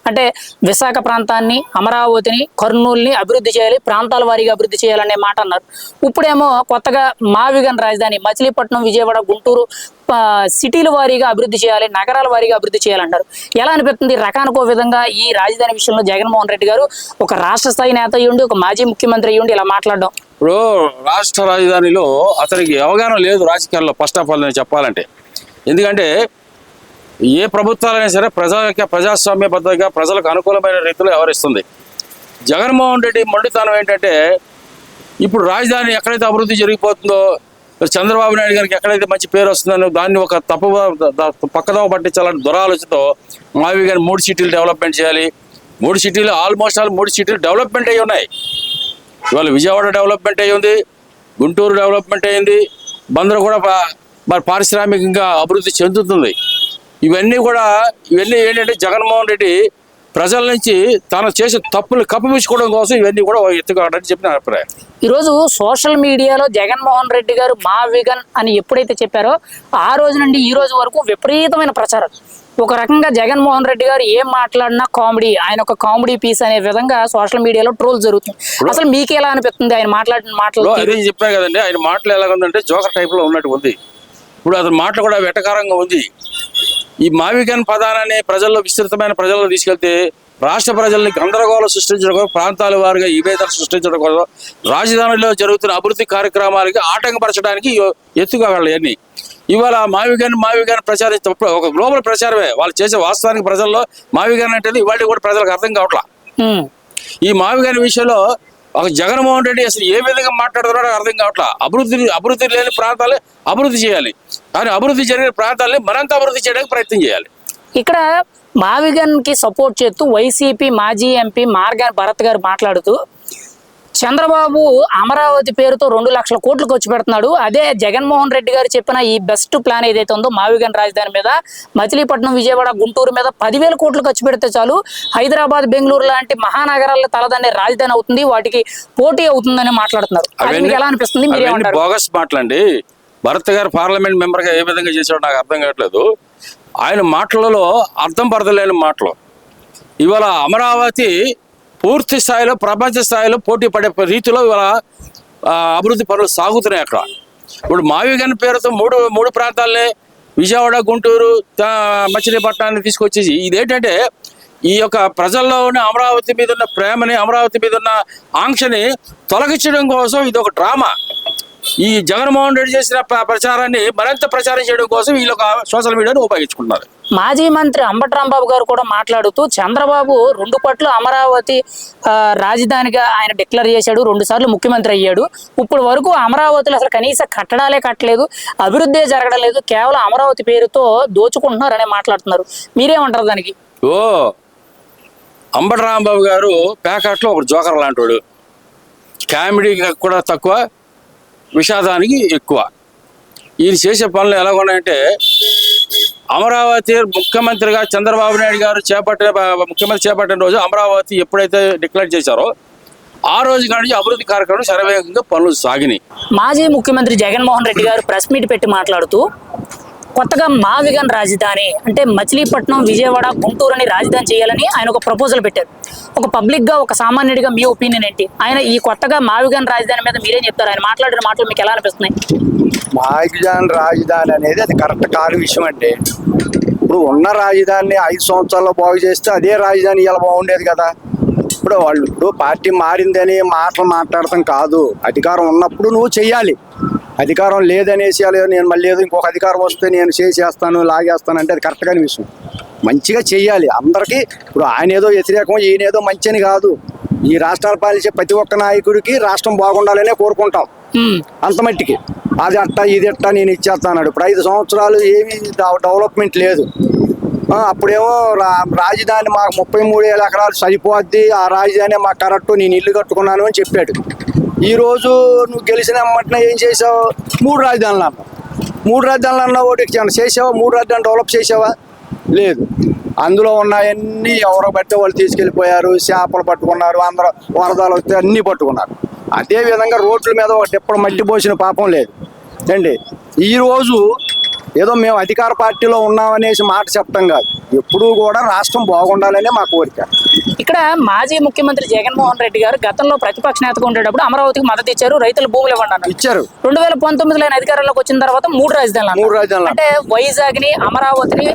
అంటే విశాఖ ప్రాంతాన్ని, అమరావతిని, కర్నూలుని అభివృద్ధి చేయాలి, ప్రాంతాల వారీగా అభివృద్ధి చేయాలనే మాట అన్నారు. ఇప్పుడేమో కొత్తగా మావిగన్ రాజధాని మచిలీపట్నం విజయవాడ గుంటూరు సిటీల వారీగా అభివృద్ధి చేయాలి, నగరాల వారీగా అభివృద్ధి చేయాలంటారు. ఎలా అనిపిస్తుంది? రకానికో విధంగా ఈ రాజధాని విషయంలో జగన్మోహన్ రెడ్డి గారు ఒక రాష్ట్ర స్థాయి నేత అయ్యుండి, ఒక మాజీ ముఖ్యమంత్రి అయ్యుండి ఇలా మాట్లాడడం. ఇప్పుడు రాష్ట్ర రాజధానిలో అతనికి అవగాహన లేదు రాజకీయాల్లో. ఫస్ట్ ఆఫ్ ఆల్ నేను చెప్పాలంటే, ఎందుకంటే ఏ ప్రభుత్వాలైనా సరే ప్రజాస్వామ్యబద్ధంగా ప్రజలకు అనుకూలమైన రీతిలో వ్యవహరిస్తుంది. జగన్మోహన్ రెడ్డి మొండితనం ఏంటంటే, ఇప్పుడు రాజధాని ఎక్కడైతే అభివృద్ధి జరిగిపోతుందో, చంద్రబాబు నాయుడు గారికి ఎక్కడైతే మంచి పేరు వస్తుందో దాన్ని ఒక పక్కదోవ పట్టించాలని దురాలోచనతో మావి గారిని 3 సిటీలు డెవలప్మెంట్ చేయాలి. 3 సిటీలు ఆల్మోస్ట్ 3 సిటీలు డెవలప్మెంట్ అయ్యి ఉన్నాయి. ఇవాళ విజయవాడ డెవలప్మెంట్ అయ్యి ఉంది, గుంటూరు డెవలప్మెంట్ అయ్యింది, బందరు కూడా మరి పారిశ్రామికంగా అభివృద్ధి చెందుతుంది. ఇవన్నీ ఏంటంటే జగన్మోహన్ రెడ్డి ప్రజల నుంచి తాను చేసే తప్పులు కప్పిపుచ్చుకోవడం కోసం ఇవన్నీ కూడా ఎత్తుకోవడానికి చెప్పిన అభిప్రాయం. ఈరోజు సోషల్ మీడియాలో జగన్మోహన్ రెడ్డి గారు మా విగన్ అని ఎప్పుడైతే చెప్పారో ఆ రోజు నుండి ఈ రోజు వరకు విపరీతమైన ప్రచారం. ఒక రకంగా జగన్మోహన్ రెడ్డి గారు ఏం మాట్లాడినా కామెడీ, ఆయన ఒక కామెడీ పీస్ అనే విధంగా సోషల్ మీడియాలో ట్రోల్ జరుగుతుంది. అసలు మీకు ఎలా అనిపిస్తుంది ఆయన మాట్లాడిన మాటలు? అదే చెప్పా కదండి, ఆయన మాటలు ఎలా ఉందంటే జోకర్ టైప్ లో ఉన్నట్టు ఉంది. ఇప్పుడు అతని మాటలు కూడా వెటకారంగా ఉంది. ఈ మావిగన్ పదానాన్ని ప్రజల్లో తీసుకెళ్తే రాష్ట్ర ప్రజల్ని గందరగోళం సృష్టించడం కోసం, ప్రాంతాల వారిగా విభేదాలు సృష్టించడం కోసం, రాజధానిలో జరుగుతున్న అభివృద్ధి కార్యక్రమాలకి ఆటంకపరచడానికి ఎత్తుకోగలరు అన్ని. ఇవాళ మావిగన్ ప్రచారం ఒక గ్లోబల్ ప్రచారమే. వాళ్ళు చేసే వాస్తవానికి ప్రజల్లో మావిగన్ అంటే ఇవాళ కూడా ప్రజలకు అర్థం కావట్లా. ఈ మావిగన్ విషయంలో ఒక జగన్మోహన్ రెడ్డి అసలు ఏ విధంగా మాట్లాడుతున్నాడో అర్థం కావట్లా. అభివృద్ధి లేని ప్రాంతాలే అభివృద్ధి చేయాలి, కానీ అభివృద్ధి జరిగిన ప్రాంతాలని మరింత అభివృద్ధి చేయడానికి ప్రయత్నం చేయాలి. ఇక్కడ మావిగన్ కి సపోర్ట్ చేస్తూ వైసీపీ మాజీ ఎంపీ మార్గాన్ భరత్ గారు మాట్లాడుతూ చంద్రబాబు అమరావతి పేరుతో 2 లక్షల కోట్లు ఖర్చు పెడుతున్నాడు. అదే జగన్మోహన్ రెడ్డి గారు చెప్పిన ఈ బెస్ట్ ప్లాన్ ఏదైతే ఉందో మావిగన్ రాజధాని మీద, మచిలీపట్నం, విజయవాడ, గుంటూరు మీద 10,000 కోట్లు ఖర్చు పెడితే చాలు హైదరాబాద్, బెంగళూరు లాంటి మహానగరాల్లో తలదన్నే రాజధాని అవుతుంది, వాటికి పోటీ అవుతుందని మాట్లాడుతున్నారు. అది మీకు ఎలా అనిపిస్తుంది? మీరేమంటారు? బోగస్ మాటలండి. భరత్ గారు పార్లమెంట్ మెంబర్గా ఏ విధంగా చేశాడో నాకు అర్థం కావట్లేదు. ఆయన మాటలలో అర్థం పడలేని మాటలు. ఇవాళ అమరావతి పూర్తి స్థాయిలో ప్రపంచ స్థాయిలో పోటీ పడే రీతిలో ఇవాళ అభివృద్ధి పనులు సాగుతున్నాయి అక్కడ. ఇప్పుడు మావిగన్ పేరుతో మూడు ప్రాంతాలనే విజయవాడ, గుంటూరు, మచిలీపట్నాన్ని తీసుకొచ్చేసి ఇదేంటంటే ఈ యొక్క ప్రజల్లో ఉన్న అమరావతి మీద ఉన్న ప్రేమని, అమరావతి మీద ఉన్న ఆంక్షని తొలగించడం కోసం ఇది ఒక డ్రామా. ఈ జగన్మోహన్ రెడ్డి చేసిన ప్రచారాన్ని మరింత ప్రచారం చేయడం కోసం వీళ్ళు సోషల్ మీడియాను ఉపయోగించుకుంటున్నారు. మాజీ మంత్రి అంబటి రాంబాబు గారు కూడా మాట్లాడుతూ చంద్రబాబు 2 పట్ల అమరావతి రాజధానిగా ఆయన డిక్లేర్ చేశాడు, 2 సార్లు ముఖ్యమంత్రి అయ్యాడు. ఇప్పుడు వరకు అమరావతిలో అసలు కనీస కట్టడాలే కట్టలేదు, అభివృద్ధి జరగడం లేదు, కేవలం అమరావతి పేరుతో దోచుకుంటున్నారని మాట్లాడుతున్నారు. మీరేమంటారు దానికి? అంబటి రాంబాబు గారు ప్యాకెట్లో ఒక జోకర్ లాంటి, కామెడీకి కూడా తక్కువ, విషాదానికి ఎక్కువ. ఈయన చేసే పనులు ఎలా ఉన్నాయంటే, అమరావతి ముఖ్యమంత్రిగా చంద్రబాబు నాయుడు గారు ముఖ్యమంత్రి చేపట్టిన రోజు అమరావతి ఎప్పుడైతే డిక్లేర్ చేశారో ఆ రోజు కానీ అభివృద్ధి కార్యక్రమం శరవేగంగా పనులు సాగినాయి. మాజీ ముఖ్యమంత్రి జగన్మోహన్ రెడ్డి గారు ప్రెస్ మీట్ పెట్టి మాట్లాడుతూ కొత్తగా మావిగన్ రాజధాని అంటే మచిలీపట్నం, విజయవాడ, గుంటూరుని రాజధాని చేయాలని ఆయన ఒక ప్రపోజల్ పెట్టారు. ఒక పబ్లిక్ గా, ఒక సామాన్యుడిగా మీ ఒపీనియన్ ఏంటి? ఆయన ఈ కొత్తగా మావిగన్ రాజధాని మీద మీరేం చెప్తారు? ఆయన మాట్లాడిన మాటలు మీకు ఎలా అనిపిస్తున్నాయి? మావిగన్ రాజధాని అనేది అది కరెక్ట్ కాని విషయం అండి. ఇప్పుడు ఉన్న రాజధానిని 5 సంవత్సరాల్లో బాగు చేస్తే అదే రాజధాని ఇలా బాగుండేది కదా. ఇప్పుడు పార్టీ మారిందని మాటలు మాట్లాడటం కాదు, అధికారం ఉన్నప్పుడు నువ్వు చెయ్యాలి. అధికారం లేదనేసి నేను మళ్ళీ ఏదో ఇంకొక అధికారం వస్తే నేను చేసేస్తాను, లాగేస్తాను అంటే అది కరెక్ట్ కాని విషయం. మంచిగా చెయ్యాలి అందరికీ. ఇప్పుడు ఆయన ఏదో వ్యతిరేకం, ఈయన ఏదో మంచి అని కాదు. ఈ రాష్ట్రాలు పాలించే ప్రతి ఒక్క నాయకుడికి రాష్ట్రం బాగుండాలనే కోరుకుంటాం. అంత మట్టికి అది అట్టా ఇది అట్టా నేను ఇచ్చేస్తాను. ఇప్పుడు 5 సంవత్సరాలు ఏమీ డెవలప్మెంట్ లేదు. అప్పుడేమో రాజధాని మాకు 33,000 ఎకరాలు సరిపోద్ది, ఆ రాజధాని మాకు కరెక్ట్, నేను ఇల్లు కట్టుకున్నాను అని చెప్పాడు. ఈరోజు నువ్వు గెలిచిన వెంటనే ఏం చేసావు? 3 రాజధానులు అన్నావు. 3 రాజధానులు అన్నావు, ఒకటి చేసావా? 3 రాజధానులు డెవలప్ చేసావా? లేదు. అందులో ఉన్నాయన్నీ ఎవరో బట్టి వాళ్ళు తీసుకెళ్ళిపోయారు. చేపలు పట్టుకున్నారు, అందరూ వరదలు వస్తే అన్నీ పట్టుకున్నారు. అదేవిధంగా రోడ్ల మీద ఒకటి ఎప్పుడు మట్టి పోసిన పాపం లేదు అండి. ఈరోజు ఏదో మేము అధికార పార్టీలో ఉన్నామనేసి మాట చెప్పడం కాదు, ఎప్పుడూ కూడా రాష్ట్రం బాగుండాలనే మా కోరిక. ఇక్కడ మాజీ ముఖ్యమంత్రి జగన్మోహన్ రెడ్డి గారు గతంలో ప్రతిపక్ష నేతగా ఉండేటప్పుడు అమరావతికి మద్దతు ఇచ్చారు, రైతులు భూములు ఇవ్వండి అన్నారు. ఇచ్చారు. 2019లో అధికారంలోకి వచ్చిన తర్వాత 3 రాజధానులు అంటే వైజాగ్ ని, అమరావతిని,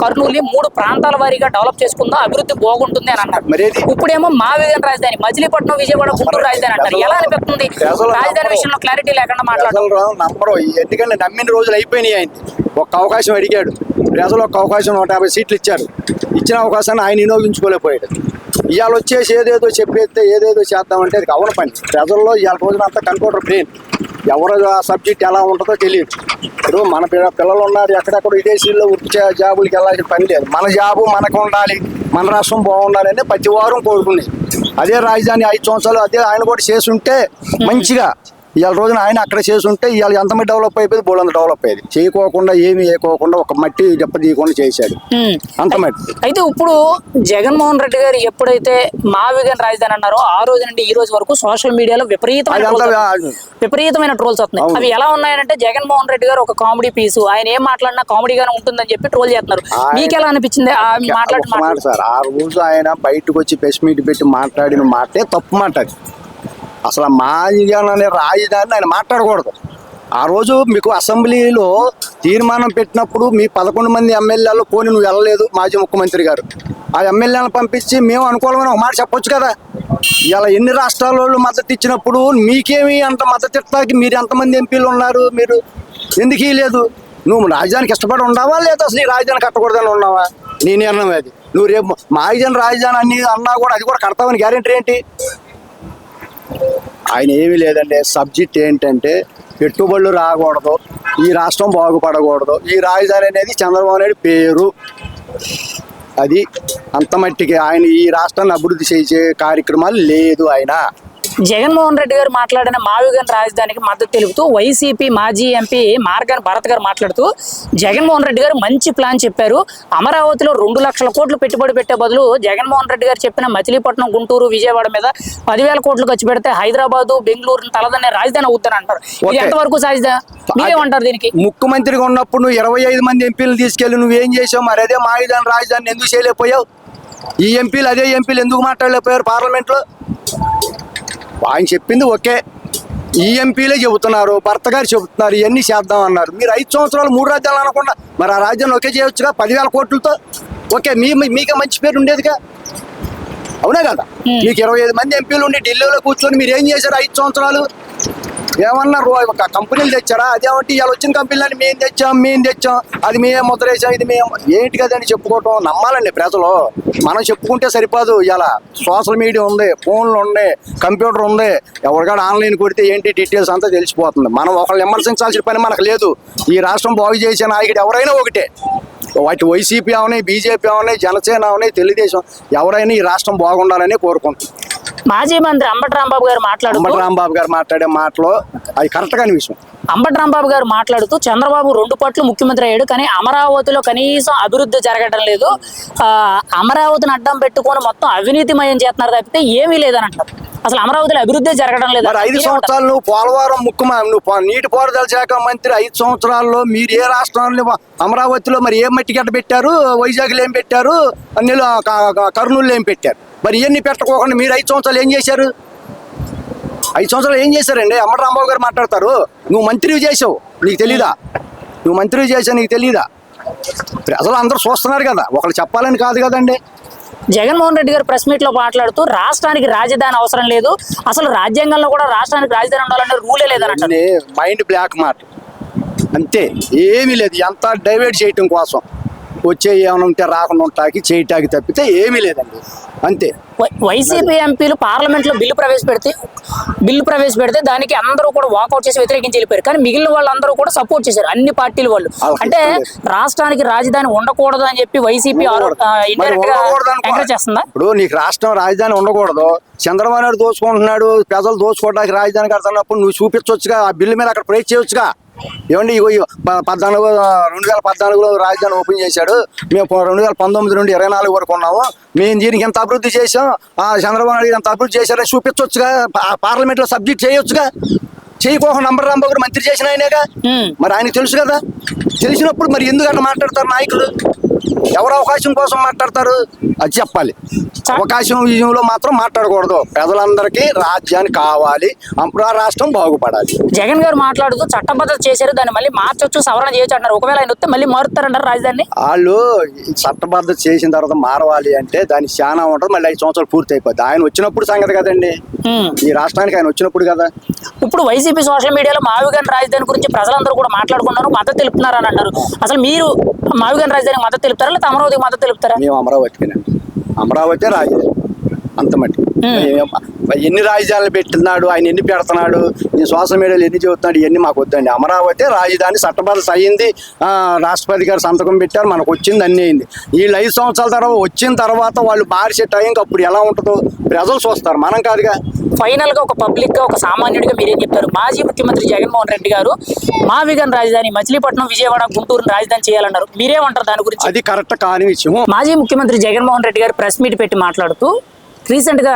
కర్నూలుని 3 ప్రాంతాల వారీగా డెవలప్ చేసుకుందాం, అభివృద్ధి బాగుంటుంది అని అన్నారు. ఇప్పుడేమో మావిగన్ రాజధాని, మచిలీపట్నం, విజయవాడ, గుంటూరు రాజధాని అంటారు. ఎలా అనిపిస్తుంది? రాజధాని విషయంలో క్లారిటీ లేకుండా మాట్లాడారు. ఎందుకంటే నమ్మిన రోజులు అయిపోయినాయి. ఆయన ఒక అవకాశం అడిగాడు, ప్రజలు ఒక అవకాశం 150 సీట్లు ఇచ్చారు. ఇచ్చిన అవకాశాన్ని ఆయన వినియోగించుకోలేకపోయాడు. ఇవాళ వచ్చేసి ఏదేదో చెప్పేస్తే ఏదేదో చేద్దామంటే అది అవన పని. ప్రజల్లో ఇవాళ రోజున అంతా కంప్యూటర్ బ్రెయిన్, ఎవరు సబ్జెక్ట్ ఎలా ఉంటుందో తెలియదు. ఇప్పుడు మన పిల్లలు ఉన్నారు ఎక్కడెక్కడ విదేశీల్లో జాబులకి వెళ్ళాల్సిన పని లేదు. మన జాబు మనకు ఉండాలి, మన రాష్ట్రం బాగుండాలి అని ప్రతి వారం కోరుకునేది. అదే రాజధాని 5 సంవత్సరాలు అదే ఆయన కూడా చేసుంటే మంచిగా, ఇవాళ రోజున ఆయన అక్కడ చేసుంటే ఇవాళ ఎంతమంది డెవలప్ అయిపోయింది, బోలంత డెవలప్ అయ్యేది. చేయకోకుండా ఏమి వేయకోకుండా ఒక మట్టి దెబ్బతీయకుండా చేశాడు, అంత మట్టి. అయితే ఇప్పుడు జగన్మోహన్ రెడ్డి గారు ఎప్పుడైతే మావిగన్ రాజధాని అన్నారో ఆ రోజు నుండి ఈ రోజు వరకు సోషల్ మీడియాలో విపరీతమైన ట్రోల్స్ వస్తున్నాయి. అవి ఎలా ఉన్నాయంటే జగన్మోహన్ రెడ్డి గారు ఒక కామెడీ పీసు, ఆయన ఏం మాట్లాడినా కామెడీగానే ఉంటుందని చెప్పి ట్రోల్ చేస్తున్నారు. మీకు ఎలా అనిపించింది మాట్లాడు సార్? ఆ రోజు ఆయన బయటకు వచ్చి ప్రెస్ మీట్ పెట్టి మాట్లాడిన మాటే తప్పు మాట. అసలు మావిగన్ అనే రాజధాని ఆయన మాట్లాడకూడదు. ఆ రోజు మీకు అసెంబ్లీలో తీర్మానం పెట్టినప్పుడు మీ 11 మంది ఎమ్మెల్యేలు పోనీ నువ్వు వెళ్ళలేదు, మాజీ ముఖ్యమంత్రి గారు ఆ ఎమ్మెల్యేలను పంపించి మేము అనుకూలమైన ఒక మాట చెప్పొచ్చు కదా. ఇలా ఎన్ని రాష్ట్రాల వాళ్ళు మద్దతు ఇచ్చినప్పుడు మీకేమి అంత మద్దతు ఇస్తాకి మీరు ఎంతమంది ఎంపీలు ఉన్నారు, మీరు ఎందుకు ఇవ్వలేదు? నువ్వు రాజధానికి ఇష్టపడి ఉన్నావా లేదా అసలు ఈ రాజధాని కట్టకూడదని ఉన్నావా? నీ నిర్ణయం అది. నువ్వు రేపు మావిగన్ రాజధాని అన్ని అన్నా కూడా అది కూడా కడతావని గ్యారెంటీ ఏంటి? ఆయన ఏమీ లేదండి. సబ్జెక్ట్ ఏంటంటే పెట్టుబడులు రాకూడదు, ఈ రాష్ట్రం బాగుపడకూడదు, ఈ రాజధాని అనేది చంద్రబాబు నాయుడు పేరు, అది అంత మట్టికి. ఆయన ఈ రాష్ట్రాన్ని అభివృద్ధి చేసే కార్యక్రమాలు లేదు ఆయన. జగన్మోహన్ రెడ్డి గారు మాట్లాడిన మావిగన్ రాజధానికి మద్దతు తెలుపుతూ వైసీపీ మాజీ ఎంపీ మార్గాన్ భరత్ గారు మాట్లాడుతూ జగన్మోహన్ రెడ్డి గారు మంచి ప్లాన్ చెప్పారు. అమరావతిలో 2 లక్షల కోట్లు పెట్టుబడి పెట్టే బదులు జగన్మోహన్ రెడ్డి గారు చెప్పిన మచిలీపట్నం, గుంటూరు, విజయవాడ మీద 10,000 కోట్లు ఖర్చు పెడితే హైదరాబాదు, బెంగళూరు తలదన్నే రాజధాని అవుతాను అంటారు. ఇది ఎంతవరకు సాధ్యత? మీరేమంటారు దీనికి? ముఖ్యమంత్రిగా ఉన్నప్పుడు నువ్వు 25 మంది ఎంపీలు తీసుకెళ్ళి నువ్వేం చేసావు? మరి అదే మావిగన్ రాజధాని ఎందుకు చేయలేకపోయావు? ఈ ఎంపీలు అదే ఎంపీలు ఎందుకు మాట్లాడలేకపోయారు పార్లమెంట్లో? ఆయన చెప్పింది ఓకే, ఈ ఎంపీలే చెబుతున్నారు, భర్త గారు చెబుతున్నారు ఇవన్నీ చేద్దాం అన్నారు. మీరు 5 సంవత్సరాలు 3 రాజ్యాలు అనకుండా మరి ఆ రాజ్యాన్ని ఒకే చేయొచ్చుగా 10,000 కోట్లతో. ఓకే, మీకే మంచి పేరు ఉండేదిగా, అవునా కదా? మీకు 25 మంది ఎంపీలు ఉండి ఢిల్లీలో కూర్చొని మీరు ఏం చేశారు 5 సంవత్సరాలు? ఏమన్నా ఒక కంపెనీలు తెచ్చారా? అదేమంటే ఇవాళ వచ్చిన కంపెనీలని మేము తెచ్చాం అది మేమే ముద్ర వేసాం, ఇది మేము ఏంటి కదని చెప్పుకోవటం నమ్మాలండి ప్రజలు. మనం చెప్పుకుంటే సరిపోదు. ఇలా సోషల్ మీడియా ఉంది, ఫోన్లు ఉన్నాయి, కంప్యూటర్ ఉంది, ఎవరికైనా ఆన్లైన్ కొడితే ఏంటి డీటెయిల్స్ అంతా తెలిసిపోతుంది. మనం ఒకళ్ళు విమర్శించాల్సిన పని మనకు లేదు. ఈ రాష్ట్రం బాగు చేసే నాయకుడు ఎవరైనా ఒకటే, వాటి వైసీపీ అవనాయి, బీజేపీ అవనాయి, జనసేన అవనాయి, తెలుగుదేశం, ఎవరైనా ఈ రాష్ట్రం బాగుండాలని కోరుకుంటున్నాం. మాజీ మంత్రి అంబటి రాంబాబు గారు మాట్లాడే మాటలు అది కరెక్ట్ కాని విషయం. అంబటి రాంబాబు గారు మాట్లాడుతూ చంద్రబాబు 2 పట్లు ముఖ్యమంత్రి అయ్యాడు, కానీ అమరావతిలో కనీసం అభివృద్ధి జరగడం లేదు, అమరావతిని అడ్డం పెట్టుకొని మొత్తం అవినీతిమయం చేస్తున్నారు తప్పితే ఏమీ లేదని అంటారు. అసలు అమరావతిలో అభివృద్ధి జరగడం లేదు. 5 సంవత్సరాలు నువ్వు పోలవరం నువ్వు నీటిపారుదల శాఖ మంత్రి 5 సంవత్సరాల్లో మీరు ఏ రాష్ట్రంలో అమరావతిలో మరి ఏ మట్టి గడ్డ పెట్టారు? వైజాగ్లో ఏం పెట్టారు? కర్నూలులో ఏం పెట్టారు? మరి ఇవన్నీ పెట్టకోకుండా మీరు 5 సంవత్సరాలు ఏం చేశారు? 5 సంవత్సరాలు ఏం చేశారండి? అంబటి రాంబాబు గారు మాట్లాడతారు. నువ్వు మంత్రివి చేసావు, నీకు తెలీదా? నువ్వు మంత్రివి చేసావు, నీకు తెలీదా? ప్రజలు అందరూ చూస్తున్నారు కదా, ఒకళ్ళు చెప్పాలని కాదు కదండి. జగన్మోహన్ రెడ్డి గారు ప్రెస్ మీట్ లో మాట్లాడుతూ రాష్ట్రానికి రాజధాని అవసరం లేదు, అసలు రాజ్యాంగంలో కూడా రాష్ట్రానికి రాజధాని ఉండాలనే రూలే లేదని మైండ్ బ్లాక్ మాట అంతే, ఏమీ లేదు. ఎంత డైవర్ట్ చేయటం కోసం వచ్చే ఏమైనా ఉంటే రాకుండా ఉంటాకి చేయటానికి తప్పితే ఏమీ లేదండి, అంతే. వైసీపీ ఎంపీలు పార్లమెంట్ లో బిల్లు ప్రవేశపెడితే దానికి అందరూ కూడా వాకౌట్ చేసి వ్యతిరేకించి వెళ్ళిపోయారు, కానీ మిగిలిన వాళ్ళందరూ కూడా సపోర్ట్ చేశారు, అన్ని పార్టీల వాళ్ళు. అంటే రాష్ట్రానికి రాజధాని ఉండకూడదు అని చెప్పి వైసీపీ ఎంకరేజ్ చేస్తుందా? ఇప్పుడు నీకు రాష్ట్రం రాజధాని ఉండకూడదు, చంద్రబాబు నాయుడు దోచుకుంటున్నాడు, ప్రజలు దోచుకోవడానికి రాజధాని కడుతున్నప్పుడు నువ్వు చూపించవచ్చుగా, ఆ బిల్లు మీద అక్కడ ప్రైజ్ చేయొచ్చుగా. ఏమండి 2014లో రాజధాని ఓపెన్ చేశాడు, మేము 2019 నుండి 24 వరకు ఉన్నాము, మేము దీనికి ఎంత అభివృద్ధి చేసాం, చంద్రబాబు నాయుడు ఎంత అభివృద్ధి చేశారని చూపించవచ్చుగా, పార్లమెంట్లో సబ్జెక్ట్ చేయొచ్చుగా. చేయకోకుండా అంబటి రాంబాబు గారు మంత్రి చేసిన ఆయనేగా, మరి ఆయనకు తెలుసు కదా. తెలిసినప్పుడు మరి ఎందుకు అట్లా మాట్లాడతారు నాయకులు? ఎవరు అవకాశం కోసం మాట్లాడతారు? అది చెప్పాలి. అవకాశం విజయంలో మాత్రం మాట్లాడకూడదు. ప్రజలందరికీ రాజ్యాన్ని కావాలి, రాష్ట్రం బాగుపడాలి. జగన్ గారు మాట్లాడుతూ చట్టబద్ధత చేశారు, దాన్ని మళ్ళీ మార్చొచ్చు, సవరణ చేయొచ్చు అంటారు. ఒకవేళ ఆయన వస్తే మళ్ళీ మారుతారంటారు రాజధాని? వాళ్ళు చట్టబద్ధత చేసిన తర్వాత మారవాలి అంటే దానికి చాలా ఉంటుంది, మళ్ళీ 5 సంవత్సరాలు పూర్తి అయిపోద్ది. ఆయన వచ్చినప్పుడు సంగతి కదండి, ఈ రాష్ట్రానికి ఆయన వచ్చినప్పుడు కదా. ఇప్పుడు వైసీపీ సోషల్ మీడియాలో మావిగన్ రాజధాని గురించి ప్రజలందరూ కూడా మాట్లాడుకున్నారు, మద్దతు తెలుపుతున్నారు అని అంటారు. అసలు మీరు మావిగన్ రాజధానికి మద్దతు తెలుపుతారా, లేకపోతే అమరావతికి మద్దతు తెలుపుతారా? మేము అమరావతి రాజధాని అంత మట్టి. ఎన్ని రాజధానులు పెట్టినాడు ఆయన, ఎన్ని పెడుతున్నాడు, ఈ సోషల్ మీడియాలో ఎన్ని చెబుతున్నాడు, ఇవన్నీ మాకు వద్దండి. అమరావతి రాజధాని చట్టబద్ధత అయ్యింది, రాష్ట్రపతి గారు సంతకం పెట్టారు, మనకు వచ్చింది అన్నీ అయింది. వీళ్ళు 5 సంవత్సరాల తర్వాత వచ్చిన తర్వాత వాళ్ళు మార్చే టైంకి అప్పుడు ఎలా ఉంటుందో ప్రజలు చూస్తారు, మనం కాదుగా. ఫైనల్ గా ఒక పబ్లిక్ గా, ఒక సామాన్యుడిగా మీరేం చెప్తారు? మాజీ ముఖ్యమంత్రి జగన్మోహన్ రెడ్డి గారు మావిగన్ రాజధాని మచిలీపట్నం, విజయవాడ, గుంటూరుని రాజధాని చేయాలన్నారు, మీరేమంటారు దాని గురించి? అది కరెక్ట్ కాని విషయం. మాజీ ముఖ్యమంత్రి జగన్మోహన్ రెడ్డి గారు ప్రెస్ మీట్ పెట్టి మాట్లాడుతూ రీసెంట్ గా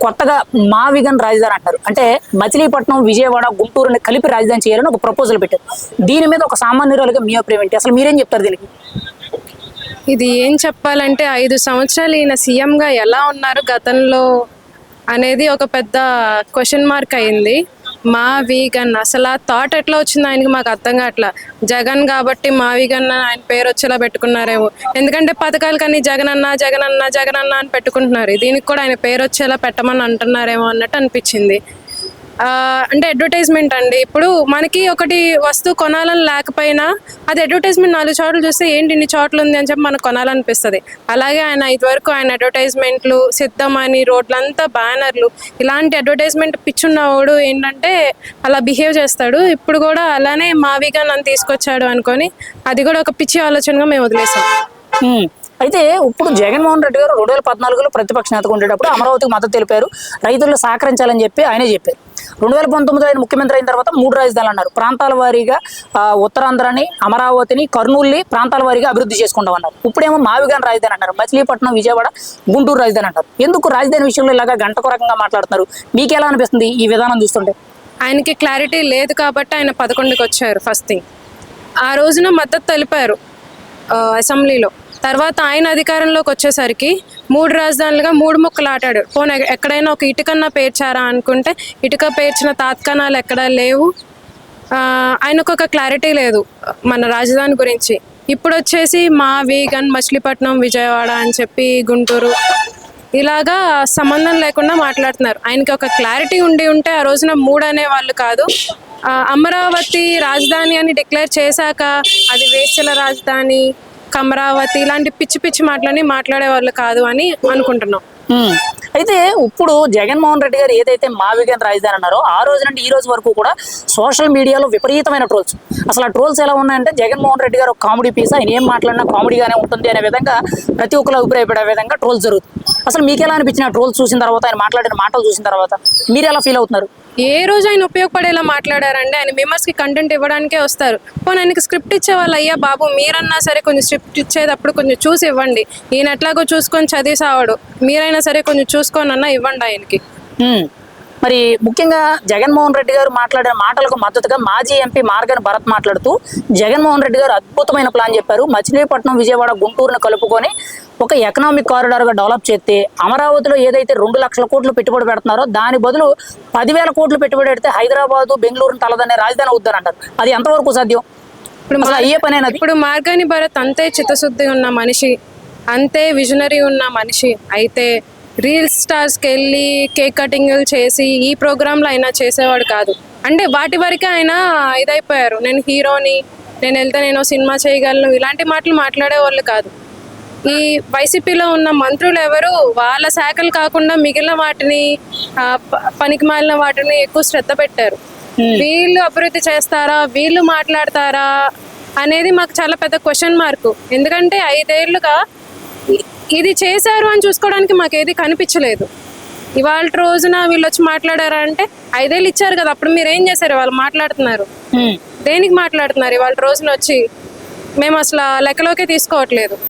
కొత్తగా మావిగన్ రాజధాని అంటారు, అంటే మచిలీపట్నం, విజయవాడ, గుంటూరుని కలిపి రాజధాని చేయాలని ఒక ప్రపోజల్ పెట్టారు. దీని మీద ఒక సామాన్యురాలుగా మీ అభిప్రాయం ఏంటి? అసలు మీరేం చెప్తారు దీనికి? ఇది ఏం చెప్పాలంటే 5 సంవత్సరాలు ఈయన సీఎంగా ఎలా ఉన్నారు గతంలో అనేది ఒక పెద్ద క్వశ్చన్ మార్క్ అయింది. మావిగన్ అసలు ఆ థాట్ ఎట్లా వచ్చింది ఆయనకి మాకు అర్థం కావట్లా. జగన్ కాబట్టి మావిగన్ ఆయన పేరు వచ్చేలా పెట్టుకున్నారేమో, ఎందుకంటే పథకాలకన్నీ జగనన్న జగనన్న జగనన్న అని పెట్టుకుంటున్నారు, దీనికి కూడా ఆయన పేరు వచ్చేలా పెట్టమని అంటున్నారేమో అన్నట్టు అనిపించింది. అంటే అడ్వర్టైజ్మెంట్ అండి. ఇప్పుడు మనకి ఒకటి వస్తువు కొనాలని లేకపోయినా అది అడ్వర్టైజ్మెంట్ 4 చోట్ల చూస్తే ఏంటి ఇన్ని చోట్ల ఉంది అని చెప్పి మనకు కొనాలనిపిస్తుంది. అలాగే ఆయన ఇదివరకు ఆయన అడ్వర్టైజ్మెంట్లు, సిద్ధమని, రోడ్లంతా బ్యానర్లు, ఇలాంటి అడ్వర్టైజ్మెంట్ పిచ్చున్నవాడు ఏంటంటే అలా బిహేవ్ చేస్తాడు. ఇప్పుడు కూడా అలానే మావిగన్ అని తీసుకొచ్చాడు అనుకొని అది కూడా ఒక పిచ్చి ఆలోచనగా మేము వదిలేసాం. అయితే ఇప్పుడు జగన్మోహన్ రెడ్డి గారు 2014లో ప్రతిపక్ష నేతగా ఉండేటప్పుడు అమరావతికి మద్దతు తెలిపారు, రైతులు సహకరించాలని చెప్పి ఆయనే చెప్పారు. 2019 ఆయన ముఖ్యమంత్రి అయిన తర్వాత 3 రాజధానులు అన్నారు. ప్రాంతాల వారీగా ఉత్తరాంధ్రని, అమరావతిని, కర్నూలుని ప్రాంతాల వారీగా అభివృద్ధి చేసుకుంటామన్నారు. ఇప్పుడేమో మావిగాన్ రాజధాని అంటారు, మచిలీపట్నం, విజయవాడ, గుంటూరు రాజధాని అంటారు. ఎందుకు రాజధాని విషయంలో ఇలాగా గంటకు రకంగా మాట్లాడుతున్నారు? మీకు ఎలా అనిపిస్తుంది ఈ విధానం చూస్తుంటే? ఆయనకి క్లారిటీ లేదు కాబట్టి ఆయన 11కి వచ్చారు. ఫస్ట్ థింగ్, ఆ రోజున మద్దతు తెలిపారు అసెంబ్లీలో. తర్వాత ఆయన అధికారంలోకి వచ్చేసరికి 3 రాజధానులుగా 3 ముక్కలు ఆటాడు. పోనీ ఎక్కడైనా ఒక ఇటుకన్నా పేర్చారా అనుకుంటే ఇటుక పేర్చిన తాత్కాణాలు ఎక్కడా లేవు. ఆయనకు ఒక క్లారిటీ లేదు మన రాజధాని గురించి. ఇప్పుడు వచ్చేసి మా వీగన్, మచిలీపట్నం, విజయవాడ అని చెప్పి గుంటూరు ఇలాగా సంబంధం లేకుండా మాట్లాడుతున్నారు. ఆయనకి ఒక క్లారిటీ ఉండి ఉంటే ఆ రోజున 3 అనేవాళ్ళు కాదు. అమరావతి రాజధాని అని డిక్లేర్ చేశాక అది వేశ్యల రాజధాని, అమరావతి ఇలాంటి పిచ్చి పిచ్చి మాటలని మాట్లాడేవాళ్ళు కాదు అని అనుకుంటున్నాం. అయితే ఇప్పుడు జగన్మోహన్ రెడ్డి గారు ఏదైతే మావిగన్ రాజధాని అన్నారో ఆ రోజు నుండి ఈ రోజు వరకు కూడా సోషల్ మీడియాలో విపరీతమైన ట్రోల్స్. అసలు ఆ ట్రోల్స్ ఎలా ఉన్నాయంటే జగన్మోహన్ రెడ్డి గారు ఒక కామెడీ పీస్, ఆయన ఏం మాట్లాడినా కామెడీగానే ఉంటుంది అనే విధంగా ప్రతి ఒక్కరు అభిప్రాయపడే విధంగా ట్రోల్స్ జరుగుతుంది. అసలు మీకు ఎలా అనిపించిన ట్రోల్స్ చూసిన తర్వాత, ఆయన మాట్లాడిన మాటలు చూసిన తర్వాత మీరు ఎలా ఫీల్ అవుతున్నారు? ఏ రోజు ఆయన ఉపయోగపడేలా మాట్లాడారండి? ఆయన మెంబర్స్కి కంటెంట్ ఇవ్వడానికే వస్తారు. పోనీ ఆయనకి స్క్రిప్ట్ ఇచ్చేవాళ్ళు, అయ్యా బాబు మీరన్నా సరే కొంచెం స్క్రిప్ట్ ఇచ్చేటప్పుడు కొంచెం చూసి ఇవ్వండి. ఈయన ఎట్లాగో చూసుకొని చదివి సావాడు, మీరైనా సరే కొంచెం చూసుకొని అన్నా ఇవ్వండి ఆయనకి. మరి ముఖ్యంగా జగన్మోహన్ రెడ్డి గారు మాట్లాడిన మాటలకు మద్దతుగా మాజీ ఎంపీ మార్గన్ భరత్ మాట్లాడుతూ జగన్మోహన్ రెడ్డి గారు అద్భుతమైన ప్లాన్ చెప్పారు. మచిలీపట్నం, విజయవాడ, గుంటూరును కలుపుకొని ఒక ఎకనామిక్ కారిడార్గా డెవలప్ చేస్తే అమరావతిలో ఏదైతే 2 లక్షల కోట్లు పెట్టుబడి పెడుతున్నారో దాని బదులు 10,000 కోట్లు పెట్టుబడి పెడితే హైదరాబాదు, బెంగళూరును తలదనే రాజధాని అవుద్దని అంటారు. అది ఎంతవరకు సాధ్యం? ఇప్పుడు అయ్యే పని అనేది. ఇప్పుడు మార్గాని భరత్ అంతే చిత్తశుద్ధి ఉన్న మనిషి, అంతే విజనరీ ఉన్న మనిషి అయితే రీల్ స్టార్స్కి వెళ్ళి కేక్ కటింగ్లు చేసి ఈ ప్రోగ్రాంలో అయినా చేసేవాడు కాదు. అంటే వాటి వరకే ఆయన ఇదైపోయారు, నేను హీరోని, నేను వెళ్తే నేను సినిమా చేయగలను, ఇలాంటి మాటలు మాట్లాడేవాళ్ళు కాదు. ఈ వైసీపీలో ఉన్న మంత్రులు ఎవరు వాళ్ళ శాఖలు కాకుండా మిగిలిన వాటిని, పనికి మాలిన వాటిని ఎక్కువ శ్రద్ధ పెట్టారు. వీళ్ళు అభివృద్ధి చేస్తారా, వీళ్ళు మాట్లాడతారా అనేది మాకు చాలా పెద్ద క్వశ్చన్ మార్కు. ఎందుకంటే 5 ఏళ్లుగా ఇది చేశారు అని చూసుకోవడానికి మాకు ఏది కనిపించలేదు. ఇవాళ రోజున వీళ్ళు వచ్చి మాట్లాడారా అంటే 5 ఏళ్ళు ఇచ్చారు కదా, అప్పుడు మీరు ఏం చేశారు? వాళ్ళు మాట్లాడుతున్నారు, దేనికి మాట్లాడుతున్నారు? ఇవాళ రోజున వచ్చి మేము అసలు లెక్కలోకే తీసుకోవట్లేదు.